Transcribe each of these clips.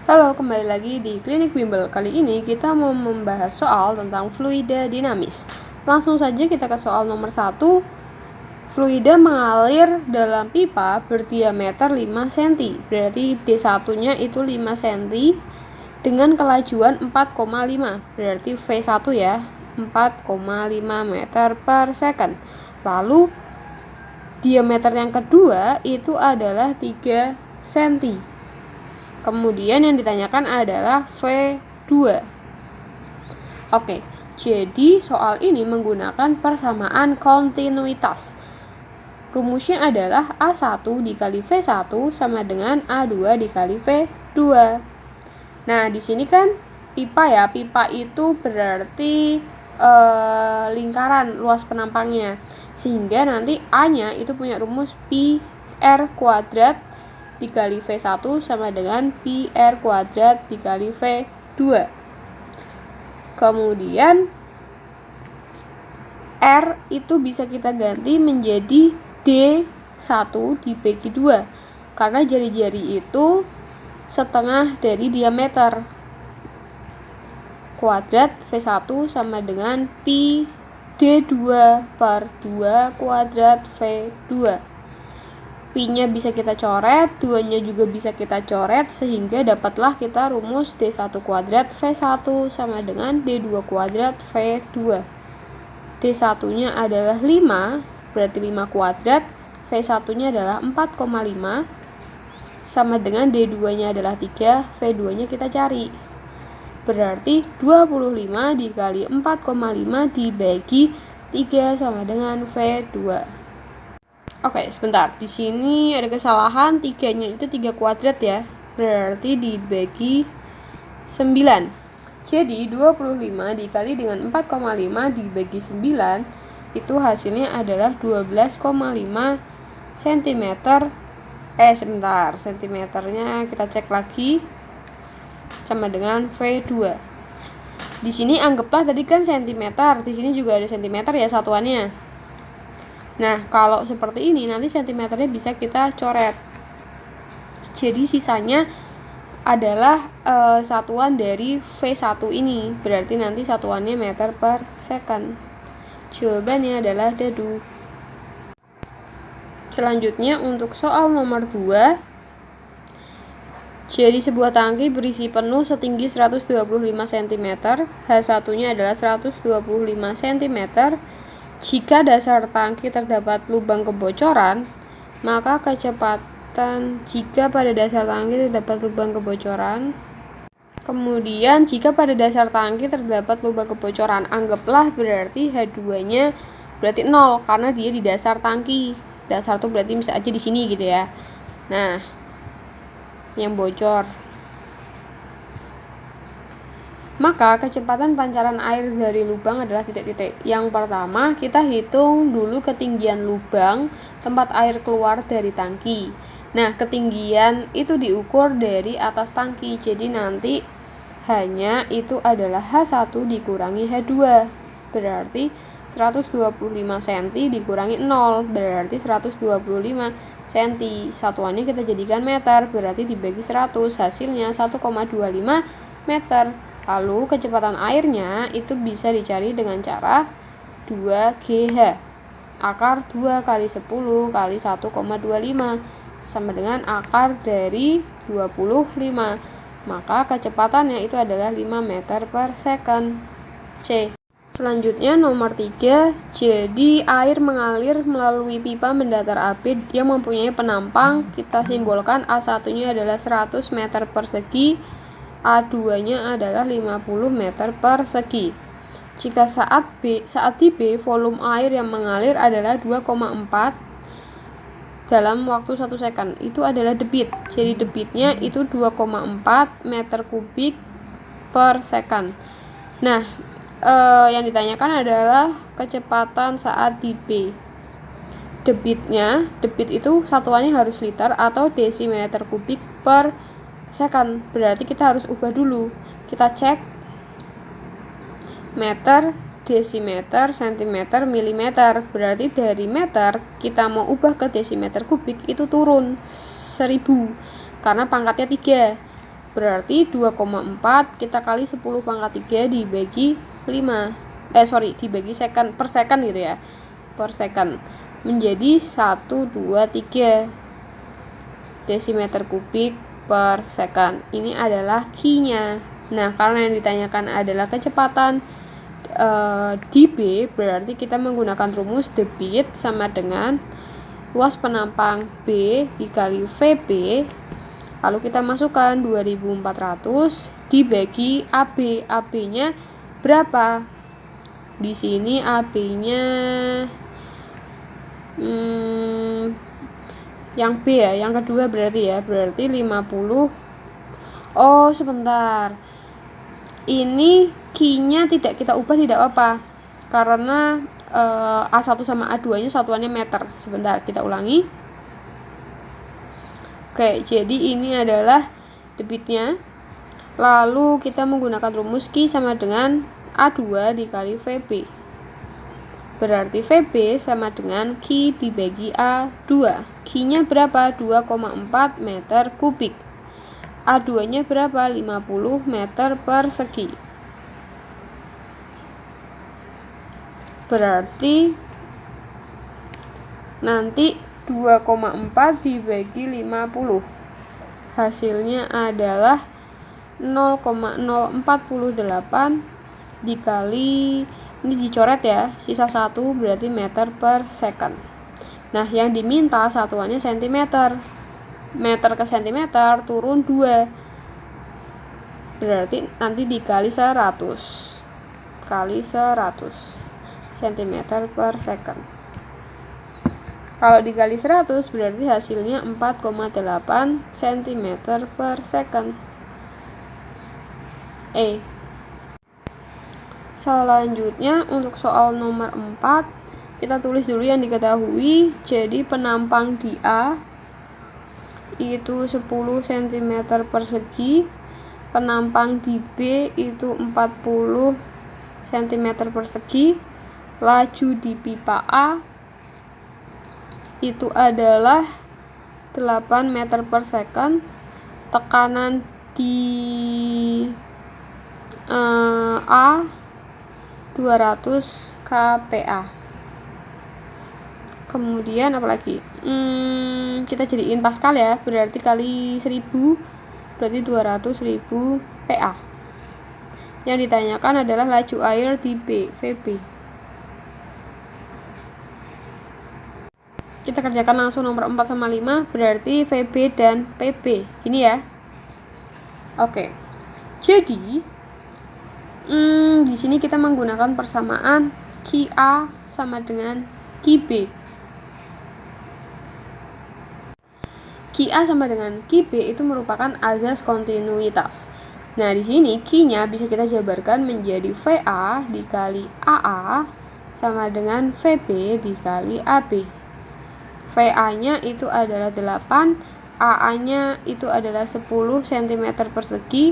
Halo, kembali lagi di Klinik Bimbel. Kali ini kita mau membahas soal tentang fluida dinamis. Langsung saja kita ke soal nomor 1. Fluida mengalir dalam pipa berdiameter 5 cm. Berarti D1-nya itu 5 cm dengan kelajuan 4,5. Berarti V1 ya, 4,5 meter per second. Lalu diameter yang kedua itu adalah 3 cm. Kemudian yang ditanyakan adalah V2. Oke, jadi soal ini menggunakan persamaan kontinuitas. Rumusnya adalah A1 dikali V1 sama dengan A2 dikali V2. Nah, di sini kan pipa ya. Pipa itu berarti lingkaran luas penampangnya. Sehingga nanti A-nya itu punya rumus pi R kuadrat dikali V1 sama dengan pi R kuadrat dikali V2. Kemudian R itu bisa kita ganti menjadi D1 dibagi 2 karena jari-jari itu setengah dari diameter. Kuadrat V1 sama dengan pi D2 per 2 kuadrat V2. Pi-nya bisa kita coret, 2-nya juga bisa kita coret, sehingga dapatlah kita rumus D1 kuadrat V1 sama dengan D2 kuadrat V2. D1-nya adalah 5, berarti 5 kuadrat, V1-nya adalah 4,5, sama dengan D2-nya adalah 3, V2-nya kita cari. Berarti 25 dikali 4,5 dibagi 3 sama dengan V2. Oke, sebentar. Di sini ada kesalahan, 3-nya itu 3 kuadrat ya. Berarti dibagi 9. Jadi 25 dikali dengan 4,5 dibagi 9 itu hasilnya adalah 12,5 cm. Sentimeternya kita cek lagi sama dengan V2. Di sini anggaplah tadi kan sentimeter, di sini juga ada sentimeter ya satuannya. Nah, kalau seperti ini nanti sentimeternya bisa kita coret. Jadi sisanya adalah satuan dari V1 ini. Berarti nanti satuannya meter per second. Jawabannya adalah dadu. Selanjutnya untuk soal nomor 2. Jadi sebuah tangki berisi penuh setinggi 125 cm. H1-nya adalah 125 cm. Jika dasar tangki terdapat lubang kebocoran, maka kecepatan jika pada dasar tangki terdapat lubang kebocoran. Kemudian jika pada dasar tangki terdapat lubang kebocoran, anggaplah berarti H2-nya berarti 0 karena dia di dasar tangki. Dasar tuh berarti bisa aja di sini gitu ya. Nah, yang bocor. Maka kecepatan pancaran air dari lubang adalah titik-titik. Yang pertama, kita hitung dulu ketinggian lubang tempat air keluar dari tangki. Nah, ketinggian itu diukur dari atas tangki. Jadi nanti hanya itu adalah H1 dikurangi H2. Berarti 125 cm dikurangi 0. Berarti 125 cm. Satuannya kita jadikan meter. Berarti dibagi 100. Hasilnya 1,25 meter. Lalu kecepatan airnya itu bisa dicari dengan cara 2GH. Akar 2 kali 10 kali 1,25 sama dengan akar dari 25. Maka kecepatannya itu adalah 5 meter per second. C. Selanjutnya nomor 3. Jadi air mengalir melalui pipa mendatar api yang mempunyai penampang. Kita simbolkan A1-nya adalah 100 meter persegi. A2-nya adalah 50 meter persegi. Jika saat di B, volume air yang mengalir adalah 2,4 dalam waktu 1 second. Itu adalah debit. Jadi debitnya itu 2,4 meter kubik per second. Nah, yang ditanyakan adalah kecepatan saat di B. Debit itu satuannya harus liter atau desimeter kubik per second. Berarti kita harus ubah dulu. Kita cek meter, desimeter, sentimeter, milimeter. Berarti dari meter kita mau ubah ke desimeter kubik itu turun 1000 karena pangkatnya 3. Berarti 2,4 kita kali 10 pangkat 3 dibagi 5. Dibagi second per second gitu ya. Per second. Menjadi 123 desimeter kubik per second. Ini adalah Q-nya. Nah, karena yang ditanyakan adalah kecepatan dB, berarti kita menggunakan rumus debit sama dengan luas penampang B dikali VB, lalu kita masukkan 2400 dibagi AB. AB-nya berapa? Di sini AB-nya yang B ya, yang kedua berarti 50. Oh, sebentar. Ini Q-nya tidak kita ubah, tidak apa-apa. Karena A1 sama A2-nya satuannya meter. Sebentar, kita ulangi. Oke, jadi ini adalah debitnya. Lalu kita menggunakan rumus Q sama dengan A2 dikali VB. Berarti VB sama dengan Q dibagi A2. Q-nya berapa? 2,4 meter kubik. A2-nya berapa? 50 meter persegi. Berarti nanti 2,4 dibagi 50. Hasilnya adalah 0,048 dikali, ini dicoret ya, sisa 1 berarti meter per second. Nah, yang diminta satuannya cm. Meter ke cm turun 2. Berarti nanti dikali 100. Kali 100 cm per second. Kalau dikali 100 berarti hasilnya 4,8 cm per second. Selanjutnya untuk soal nomor 4, kita tulis dulu yang diketahui. Jadi penampang di A itu 10 cm persegi, penampang di B itu 40 cm persegi, laju di pipa A itu adalah 8 meter per second, tekanan di A 200 kPa. Kemudian apalagi? Kita jadiin Pascal ya, berarti kali 1000 berarti 200.000 PA. Yang ditanyakan adalah laju air di B, VB. Kita kerjakan langsung nomor 4 sama 5, berarti VB dan PB. Gini ya. Oke. Jadi di sini kita menggunakan persamaan QA sama dengan QB. QA sama dengan QB itu merupakan azas kontinuitas. Nah, di sini Q-nya bisa kita jabarkan menjadi VA dikali AA sama dengan VB dikali AB. VA-nya itu adalah 8, AA-nya itu adalah 10 cm persegi,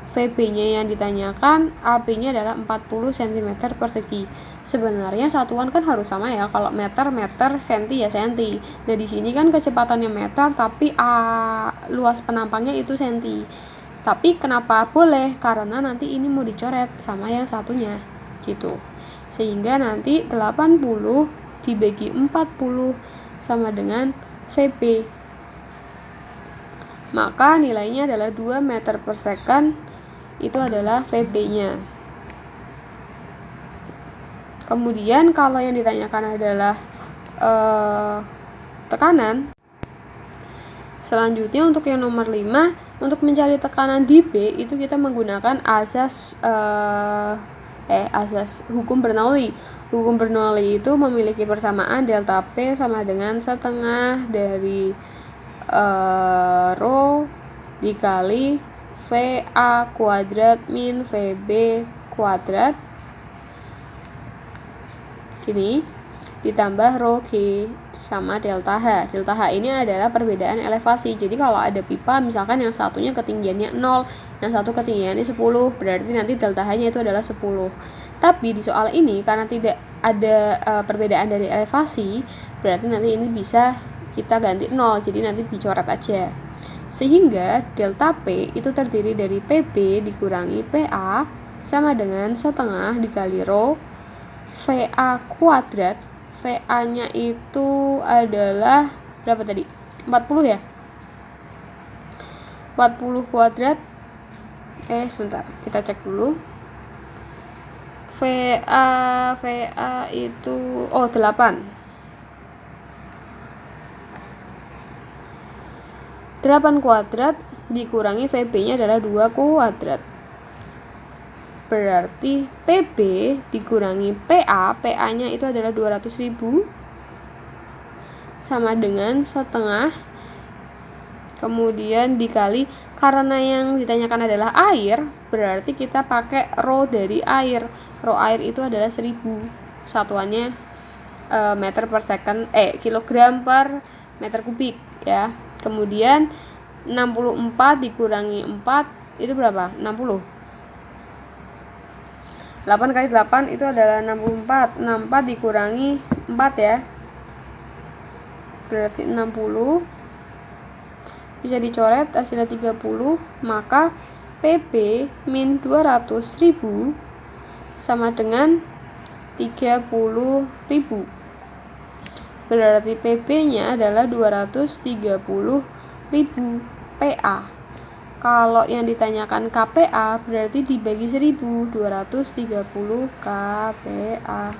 VB-nya yang ditanyakan, AB-nya adalah 40 cm persegi. Sebenarnya satuan kan harus sama ya, kalau meter, senti ya senti. Nah, di sini kan kecepatannya meter, tapi luas penampangnya itu senti. Tapi kenapa boleh? Karena nanti ini mau dicoret sama yang satunya, gitu. Sehingga nanti 80 dibagi 40 sama dengan VB. Maka nilainya adalah 2 meter per second, itu adalah VB-nya. Kemudian kalau yang ditanyakan adalah tekanan, selanjutnya untuk yang nomor 5, untuk mencari tekanan di B itu kita menggunakan azas hukum Bernoulli. Hukum Bernoulli itu memiliki persamaan delta P sama dengan setengah dari rho dikali VA kuadrat min VB kuadrat gini ditambah rho G sama delta H. Delta H ini adalah perbedaan elevasi. Jadi kalau ada pipa misalkan yang satunya ketinggiannya 0, yang satu ketinggiannya 10, berarti nanti delta H-nya itu adalah 10. Tapi di soal ini karena tidak ada perbedaan dari elevasi, berarti nanti ini bisa kita ganti 0, jadi nanti dicoret aja. Sehingga delta P itu terdiri dari PB dikurangi PA sama dengan setengah dikali rho VA kuadrat. VA-nya itu adalah berapa tadi? 40 ya? 40 kuadrat. Sebentar, kita cek dulu. VA itu 8. 8 kuadrat dikurangi VB-nya adalah 2 kuadrat. Berarti PB dikurangi PA, PA-nya itu adalah 200.000 sama dengan setengah, kemudian dikali, karena yang ditanyakan adalah air, berarti kita pakai rho dari air. Rho air itu adalah 1000, satuannya meter per second, kilogram per meter kubik ya. Kemudian 64 dikurangi 4 itu berapa? 60. 8 kali 8 itu adalah 64. 64 dikurangi 4 ya, berarti 60. Bisa dicoret, hasilnya 30. Maka PB min 200.000 sama dengan 30.000. Berarti PB-nya adalah 230.000 PA. Kalau yang ditanyakan KPA berarti dibagi 1000, 230 KPA.